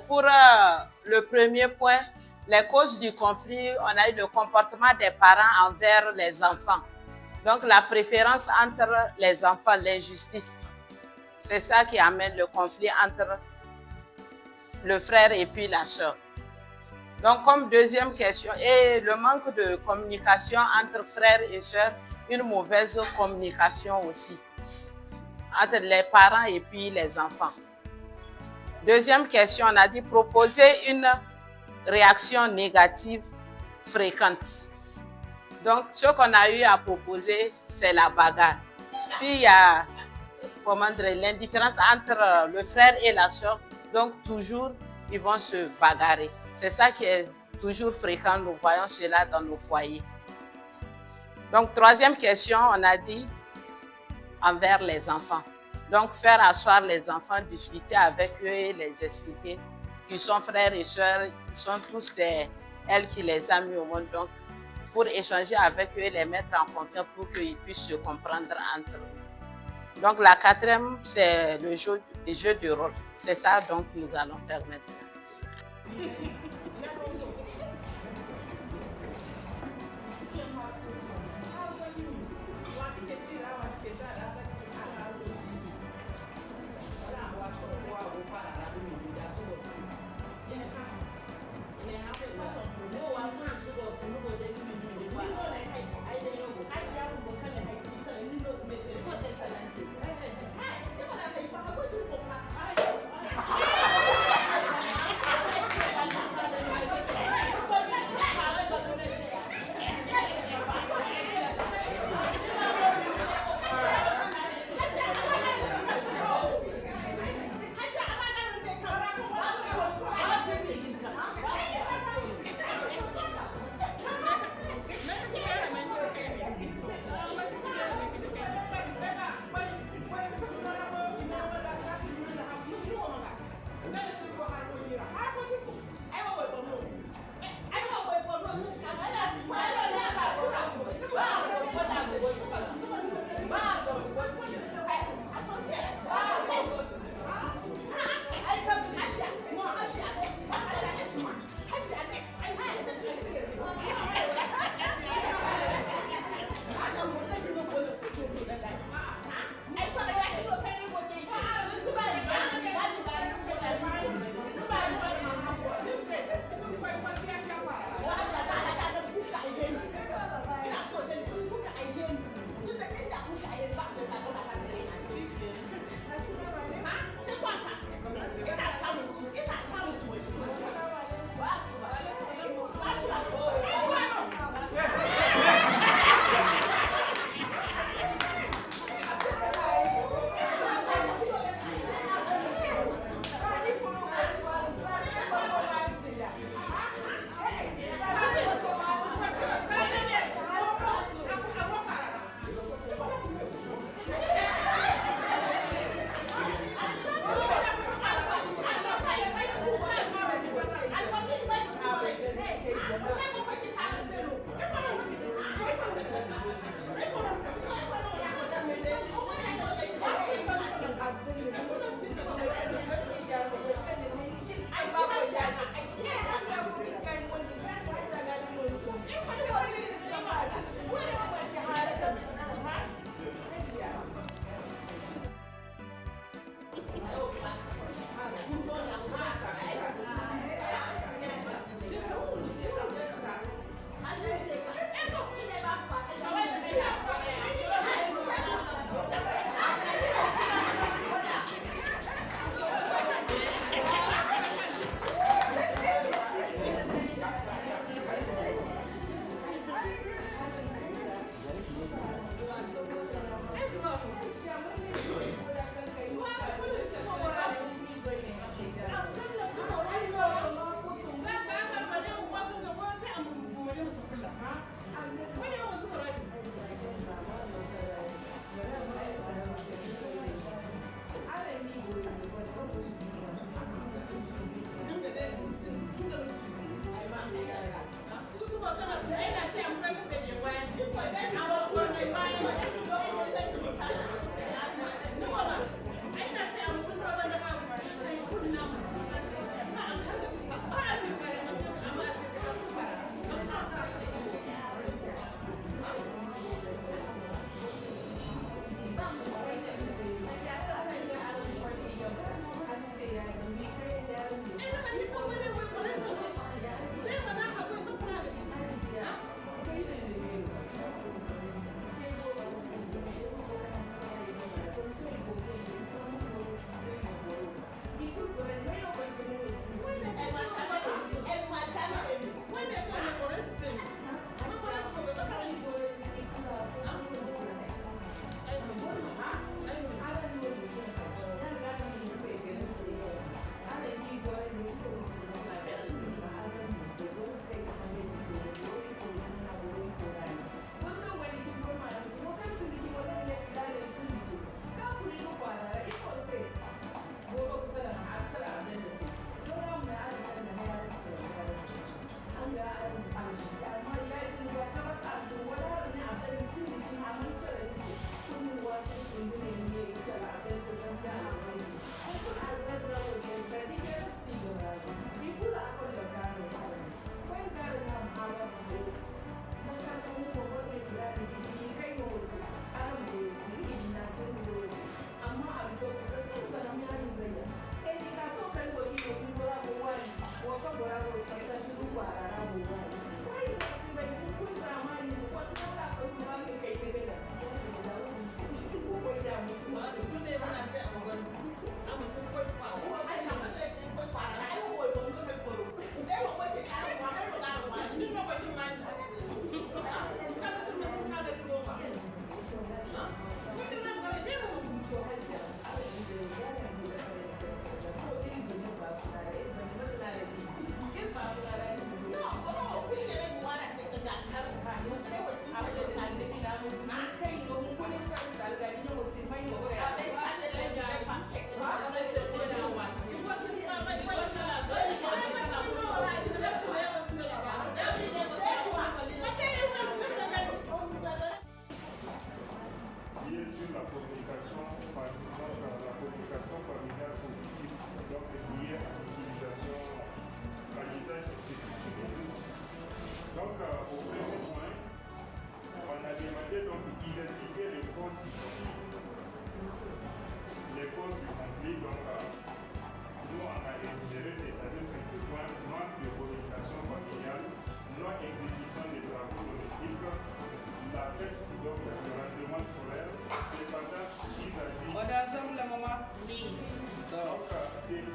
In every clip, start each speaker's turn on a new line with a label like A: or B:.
A: pour le premier point, les causes du conflit, on a eu le comportement des parents envers les enfants. Donc, la préférence entre les enfants, l'injustice. C'est ça qui amène le conflit entre le frère et puis la sœur. Donc, comme deuxième question, et le manque de communication entre frères et sœurs, une mauvaise communication aussi entre les parents et puis les enfants. Deuxième question, on a dit proposer une réaction négative fréquente. Donc, ce qu'on a eu à proposer, c'est la bagarre. S'il y a l'indifférence entre le frère et la soeur, donc toujours, ils vont se bagarrer. C'est ça qui est toujours fréquent, nous voyons cela dans nos foyers. Donc, troisième question, on a dit envers les enfants. Donc, faire asseoir les enfants, discuter avec eux et les expliquer qu'ils sont frères et sœurs, ils sont tous, c'est elle qui les a mis au monde. Donc, pour échanger avec eux et les mettre en confiance pour qu'ils puissent se comprendre entre eux. Donc, la quatrième, c'est le jeu de rôle. C'est ça, donc, nous allons faire maintenant.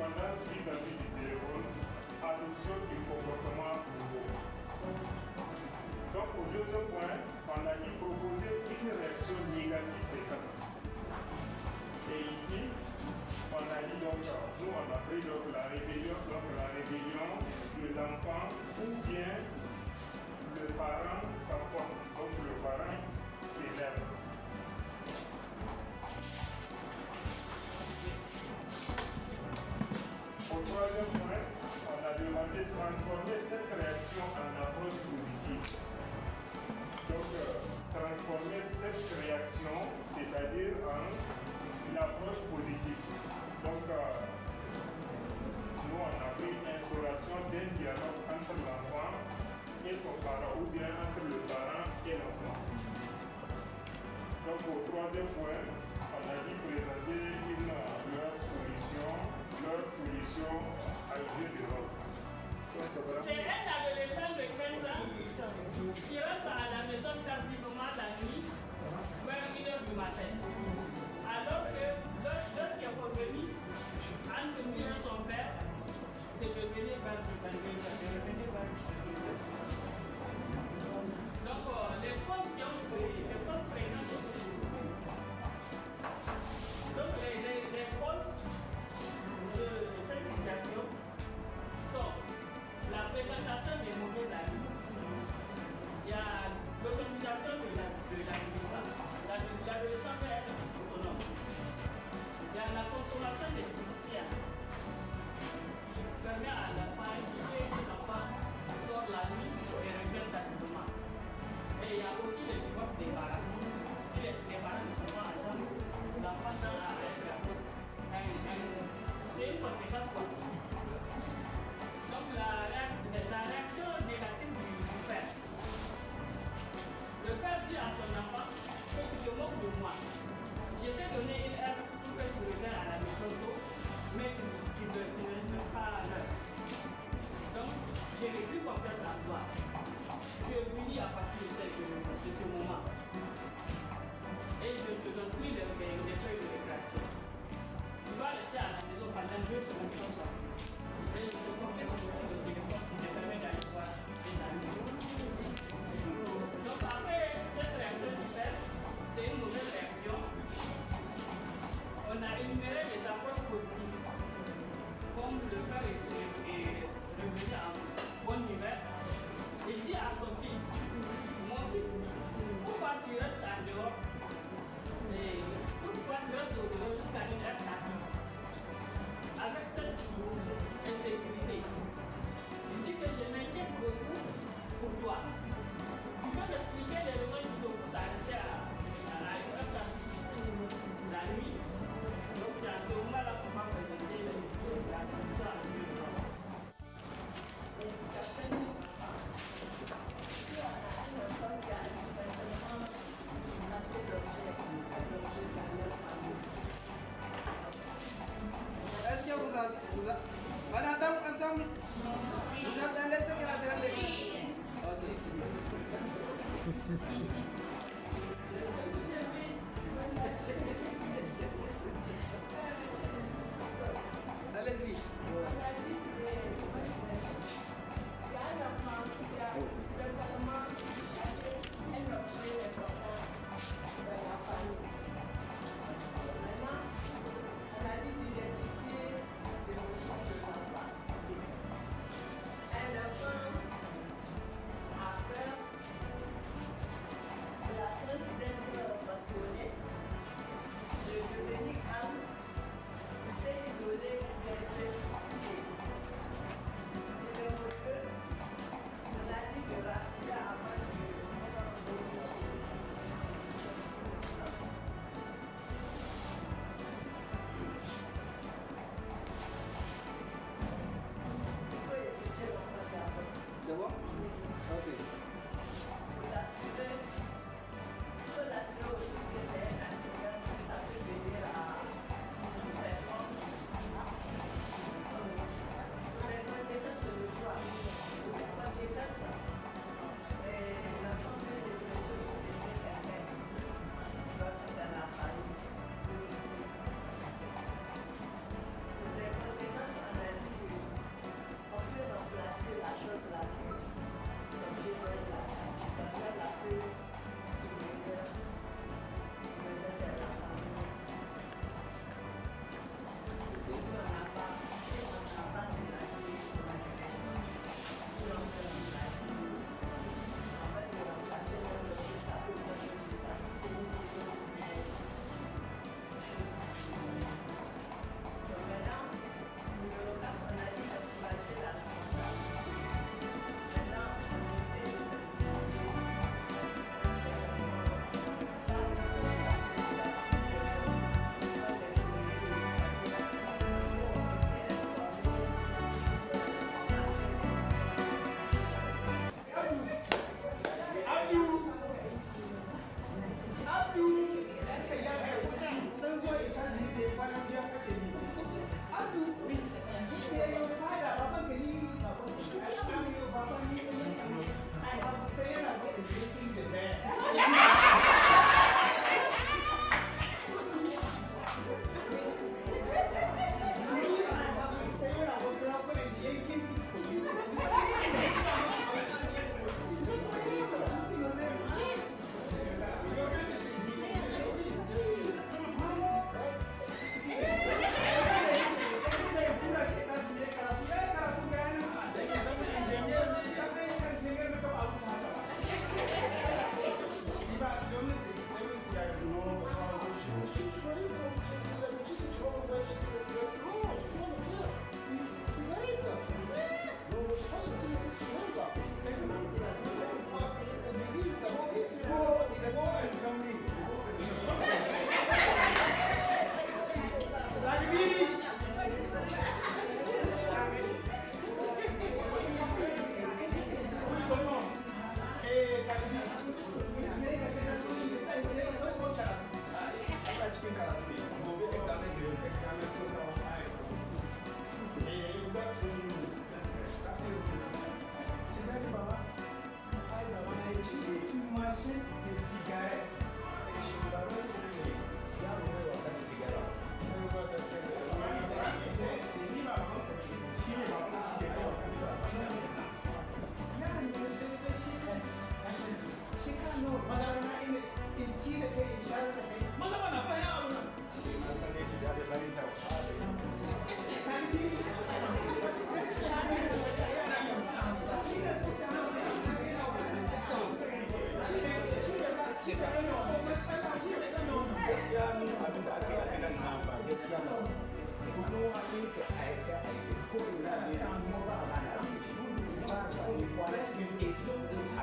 B: dépendance vis-à-vis du téléphone, adoption du comportement nouveau. Donc au deuxième point, on a dit proposer une réaction négative fréquente. Et ici, on a dit donc, nous on a pris donc la rébellion de l'enfant ou bien le parent s'emporte, donc le parent s'énerve. Au troisième point, on a demandé de transformer cette réaction en approche positive. Donc, transformer cette réaction, c'est-à-dire en une approche positive. Donc, nous, on a pris l'instauration d'un dialogue entre l'enfant et son parent, ou bien entre le parent et l'enfant. Donc, au troisième point, on a dit présenter leur solution à jeu de rôle.
C: C'est un adolescent de 15 ans qui rentre à la maison tardivement la nuit vers 1h du matin. Alors que l'autre qui est revenu, entre lui et son père, c'est de venir vers le Donc les causes qui ont pris, les causes fréquentes. Donc les causes de cette situation sont la fréquentation des mauvais amis. Il y a l'autonomisation de l'adolescent. L'adolescent peut être autonome. Il y a la consommation des stupéfiants qui permet à l'enfant d'éviter que l'enfant sort la nuit et revienne tardivement. Et il y a aussi le divorce des parents. Si les parents ne sont pas ensemble, l'enfant tend à être c'est une conséquence quoi. Donc la réaction négative du père. Le père dit à son enfant que tu te moques de moi. Je t'ai donné une heure pour que tu reviennes à la maison tôt, mais tu ne restes pas à l'heure. Donc, je n'ai plus confiance en toi. Tu es puni à partir de ce moment. Et je ne te donne plus les feuilles de récréation. Tu vas rester à la maison pendant 2 semaines sans sortir. Et je te confère aussi le téléphone qui te permet d'aller voir tes amis. Donc après cette réaction du père, c'est une mauvaise réaction. On a énuméré les approches positives. Comme le père est revenu en bonne humeur, il dit à son fils, mon fils, pourquoi tu restes en dehors? Et pourquoi tu restes au dehors jusqu'à une heure tardive? Avec cette insécurité, il dit que je m'inquiète beaucoup pour toi. Tu peux m'expliquer les raisons qui te poussent à rester à une heure tardive la nuit? Donc c'est à ce moment-là qu'on va présenter la solution à la nuit.
D: Les situations des enfants. Si on a un enfant qui a spontanément ramassé l'objet de leur famille.
E: Est-ce que vous avez... Madame, ensemble? Vous entendez ce qu'elle a demandé? Allez-y.
D: Il y a un enfant qui a accidentellement cassé un objet important dans la famille. Maintenant, on a dû identifier l'émotion de l'enfant. Un enfant a peur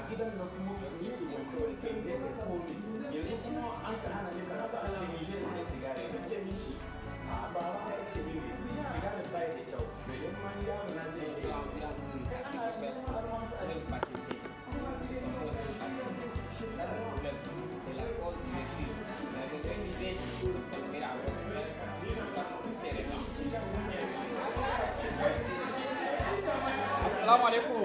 F: gidan na kuma ni ke wanda kai ne ka komi yanzu kuma an ka hana ne karatu a cikin jin sai sigari ka ce mishi a ba wa ya ce mini sigari bai da kyau bai don ma yaro na zai yi kai ana kuma da wani azin pasiti c'est la cause du refus. Le refusé, ça fait la Assalamu alaikum.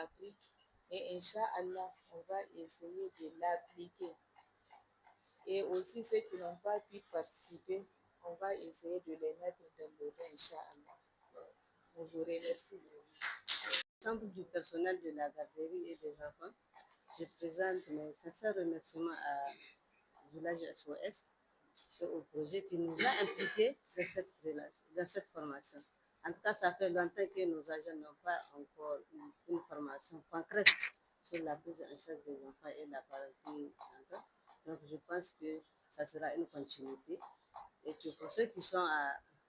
A: Appris et Inch'Allah, on va essayer de l'appliquer. Et aussi ceux qui n'ont pas pu participer, on va essayer de les mettre dans le bain, Inch'Allah. Je vous remercie.
G: L'ensemble du personnel de la garderie et des enfants, je présente mes sincères remerciements au village SOS et au projet qui nous a impliqués dans cette formation. En tout cas, ça fait longtemps que nos agents n'ont pas encore eu une formation concrète sur la prise en charge des enfants et la parentalité. Donc, je pense que ça sera une continuité et que pour ceux qui sont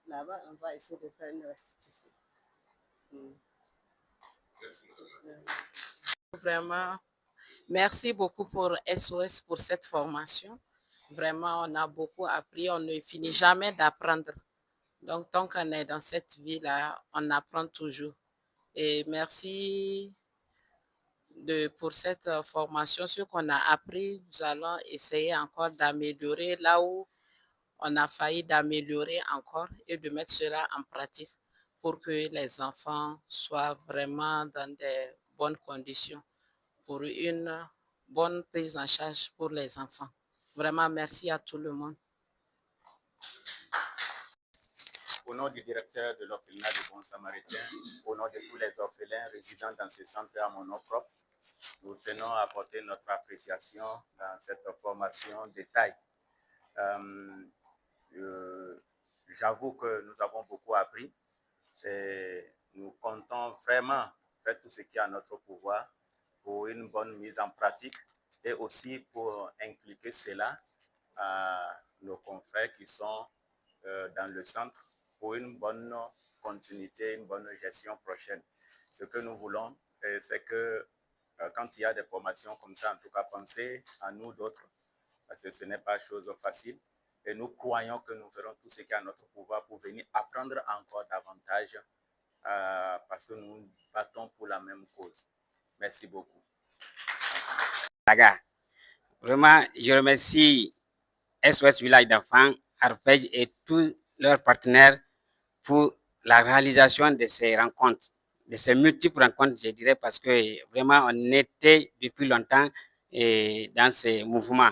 G: là-bas, on va essayer de faire une restitution.
A: Vraiment, merci beaucoup pour SOS pour cette formation. Vraiment, on a beaucoup appris, on ne finit jamais d'apprendre. Donc, tant qu'on est dans cette vie-là, on apprend toujours. Et merci pour cette formation. Ce qu'on a appris, nous allons essayer encore d'améliorer là où on a failli d'améliorer encore et de mettre cela en pratique pour que les enfants soient vraiment dans de bonnes conditions pour une bonne prise en charge pour les enfants. Vraiment, merci à tout le monde.
F: Au nom du directeur de l'orphelinat du Bon Samaritain, au nom de tous les orphelins résidant dans ce centre à mon nom propre, nous tenons à apporter notre appréciation dans cette formation de taille
H: J'avoue que nous avons beaucoup appris et nous comptons vraiment faire tout ce qui est à notre pouvoir pour une bonne mise en pratique et aussi pour impliquer cela à nos confrères qui sont dans le centre pour une bonne continuité, une bonne gestion prochaine. Ce que nous voulons, c'est que quand il y a des formations comme ça, en tout cas, pensez à nous d'autres, parce que ce n'est pas chose facile. Et nous croyons que nous ferons tout ce qui est à notre pouvoir pour venir apprendre encore davantage, parce que nous battons pour la même cause. Merci beaucoup.
I: Vraiment, je remercie SOS Village d'enfants, Arpège et tous leurs partenaires pour la réalisation de ces rencontres, de ces multiples rencontres, je dirais, parce que vraiment, on était depuis longtemps dans ces mouvements.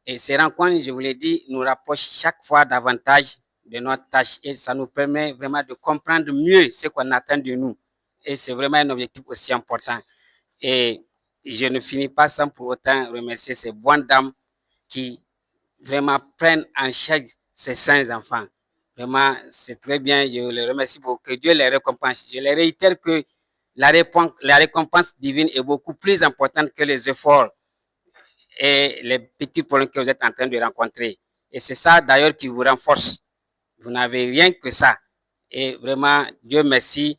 I: Et ces rencontres, je vous l'ai dit, nous rapprochent chaque fois davantage de notre tâche et ça nous permet vraiment de comprendre mieux ce qu'on attend de nous. Et c'est vraiment un objectif aussi important. Et je ne finis pas sans pour autant remercier ces bonnes dames qui vraiment prennent en charge ces saints enfants. Vraiment, c'est très bien. Je les remercie beaucoup. Que Dieu les récompense. Je les réitère que la récompense divine est beaucoup plus importante que les efforts et les petits problèmes que vous êtes en train de rencontrer. Et c'est ça d'ailleurs qui vous renforce. Vous n'avez rien que ça. Et vraiment, Dieu merci.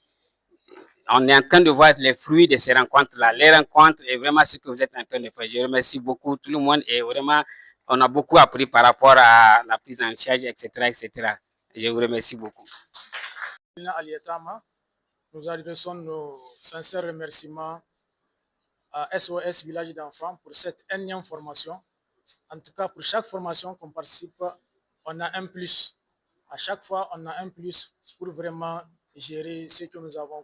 I: On est en train de voir les fruits de ces rencontres-là. Les rencontres et vraiment ce que vous êtes en train de faire. Je remercie beaucoup tout le monde et vraiment, on a beaucoup appris par rapport à la prise en charge, etc., etc. Je vous remercie beaucoup.
J: Nous adressons nos sincères remerciements à SOS Village d'enfants pour cette énième formation. En tout cas, pour chaque formation qu'on participe, on a un plus. À chaque fois, on a un plus pour vraiment gérer ce que nous avons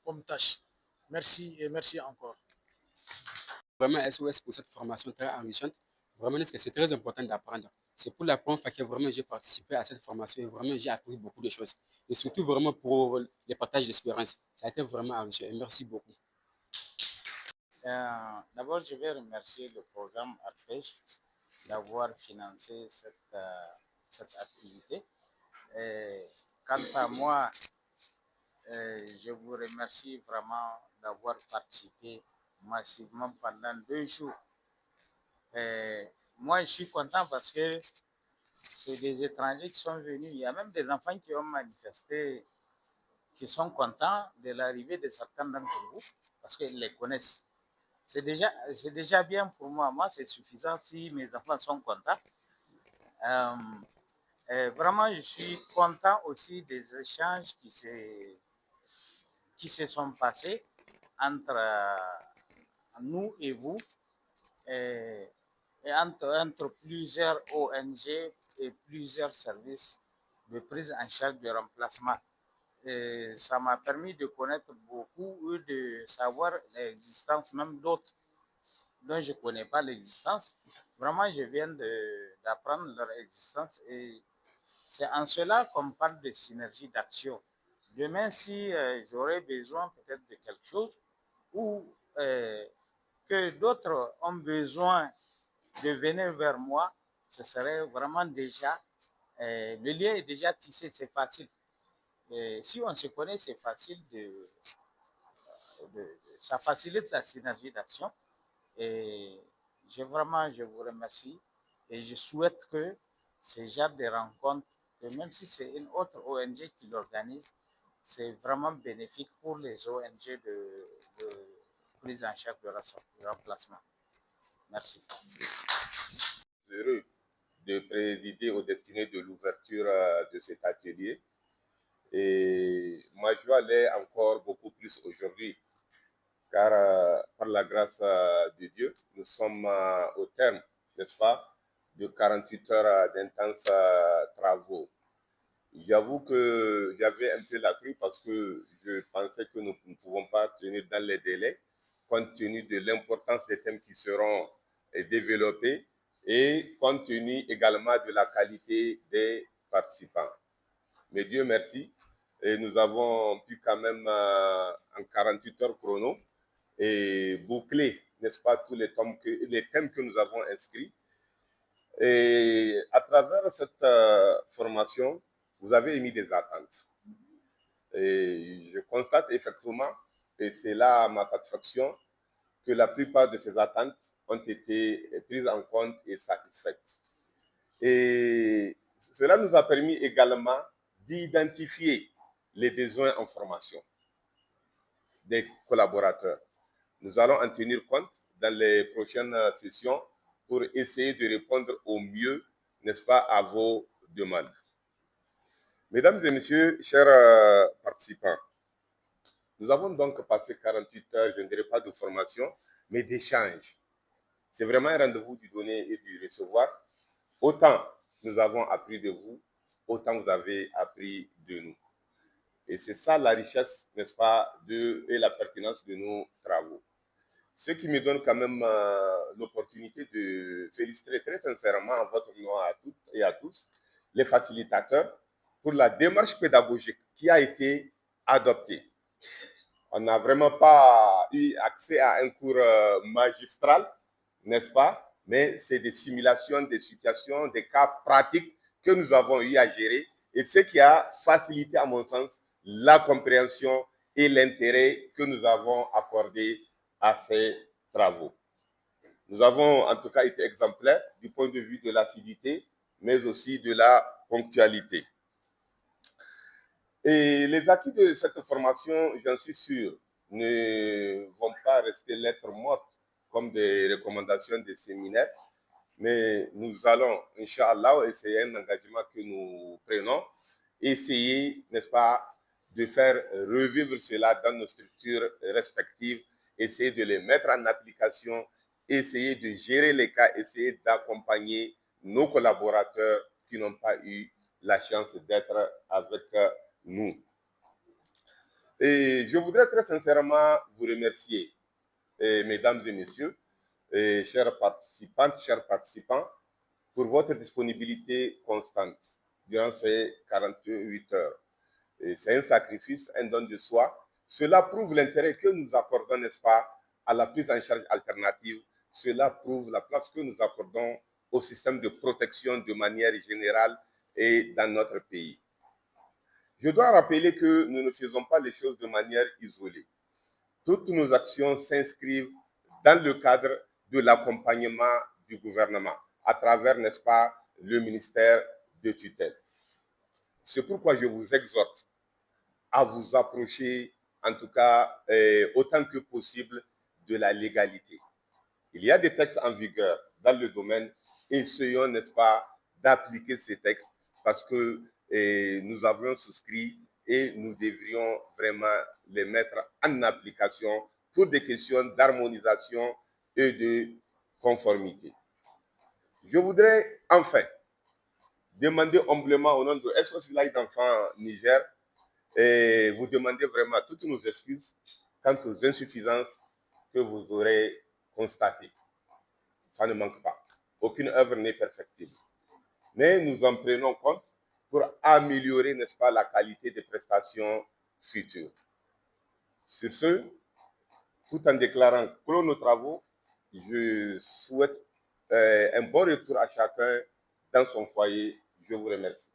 J: comme tâche. Merci et merci encore.
K: Vraiment, SOS pour cette formation très enrichissante. Vraiment, c'est très important d'apprendre. C'est pour la première fois que vraiment j'ai participé à cette formation et vraiment j'ai appris beaucoup de choses. Et surtout vraiment pour les partages d'expérience. Ça a été vraiment enrichissant. Merci beaucoup.
L: D'abord, je vais remercier le programme Arpège d'avoir financé cette activité. Et quant à moi, je vous remercie vraiment d'avoir participé massivement pendant 2 jours. Moi, je suis content parce que c'est des étrangers qui sont venus. Il y a même des enfants qui ont manifesté, qui sont contents de l'arrivée de certains d'entre vous parce qu'ils les connaissent. C'est déjà bien pour moi. Moi, c'est suffisant si mes enfants sont contents. Vraiment, je suis content aussi des échanges qui se sont passés entre nous et vous et entre plusieurs ONG et plusieurs services de prise en charge de remplacement. Et ça m'a permis de connaître beaucoup et de savoir l'existence même d'autres dont je ne connais pas l'existence. Vraiment, je viens d'apprendre leur existence et c'est en cela qu'on parle de synergie d'action. Demain, si j'aurais besoin peut-être de quelque chose ou que d'autres ont besoin de venir vers moi, ce serait vraiment déjà, le lien est déjà tissé, c'est facile. Et si on se connaît, c'est facile ça facilite la synergie d'action. Et je vous remercie et je souhaite que ce genre de rencontres, même si c'est une autre ONG qui l'organise, c'est vraiment bénéfique pour les ONG de prise en charge de remplacement. Merci.
M: Heureux de présider aux destinées de l'ouverture de cet atelier. Et ma joie l'est encore beaucoup plus aujourd'hui, car par la grâce de Dieu, nous sommes au terme, n'est-ce pas, de 48 heures d'intenses travaux. J'avoue que j'avais un peu la crue parce que je pensais que nous ne pouvons pas tenir dans les délais, compte tenu de l'importance des thèmes qui seront développés et compte tenu également de la qualité des participants. Mais Dieu merci, et nous avons pu quand même en 48 heures chrono et boucler, n'est-ce pas, tous les thèmes que nous avons inscrits. Et à travers cette formation, vous avez émis des attentes. Et je constate effectivement, et c'est là ma satisfaction, que la plupart de ces attentes ont été prises en compte et satisfaites. Et cela nous a permis également d'identifier les besoins en formation des collaborateurs. Nous allons en tenir compte dans les prochaines sessions pour essayer de répondre au mieux, n'est-ce pas, à vos demandes. Mesdames et messieurs, chers participants, nous avons donc passé 48 heures, je ne dirais pas de formation, mais d'échange. C'est vraiment un rendez-vous du donner et du recevoir. Autant nous avons appris de vous, autant vous avez appris de nous. Et c'est ça la richesse, n'est-ce pas, et la pertinence de nos travaux. Ce qui me donne quand même l'opportunité de féliciter très sincèrement en votre nom à toutes et à tous les facilitateurs pour la démarche pédagogique qui a été adoptée. On n'a vraiment pas eu accès à un cours magistral, n'est-ce pas? Mais c'est des simulations, des situations, des cas pratiques que nous avons eu à gérer et ce qui a facilité, à mon sens, la compréhension et l'intérêt que nous avons accordé à ces travaux. Nous avons en tout cas été exemplaires du point de vue de l'assiduité, mais aussi de la ponctualité. Et les acquis de cette formation, j'en suis sûr, ne vont pas rester lettres mortes comme des recommandations des séminaires, mais nous allons, Inch'Allah, essayer un engagement que nous prenons, essayer, n'est-ce pas, de faire revivre cela dans nos structures respectives, essayer de les mettre en application, essayer de gérer les cas, essayer d'accompagner nos collaborateurs qui n'ont pas eu la chance d'être avec nous. Et je voudrais très sincèrement vous remercier, mesdames et messieurs, chères participantes, chers participants, pour votre disponibilité constante durant ces 48 heures. C'est un sacrifice, un don de soi. Cela prouve l'intérêt que nous accordons, n'est-ce pas, à la prise en charge alternative. Cela prouve la place que nous accordons au système de protection de manière générale et dans notre pays. Je dois rappeler que nous ne faisons pas les choses de manière isolée. Toutes nos actions s'inscrivent dans le cadre de l'accompagnement du gouvernement à travers, n'est-ce pas, le ministère de tutelle. C'est pourquoi je vous exhorte à vous approcher, en tout cas, autant que possible, de la légalité. Il y a des textes en vigueur dans le domaine. Essayons, n'est-ce pas, d'appliquer ces textes parce que nous avions souscrit et nous devrions vraiment les mettre en application pour des questions d'harmonisation et de conformité. Je voudrais enfin demander humblement au nom de SOS Village d'Enfants Niger et vous demander vraiment toutes nos excuses quant aux insuffisances que vous aurez constatées. Ça ne manque pas. Aucune œuvre n'est perfectible. Mais nous en prenons compte pour améliorer, n'est-ce pas, la qualité des prestations futures. Sur ce, tout en déclarant clos nos travaux, je souhaite un bon retour à chacun dans son foyer. Je vous remercie.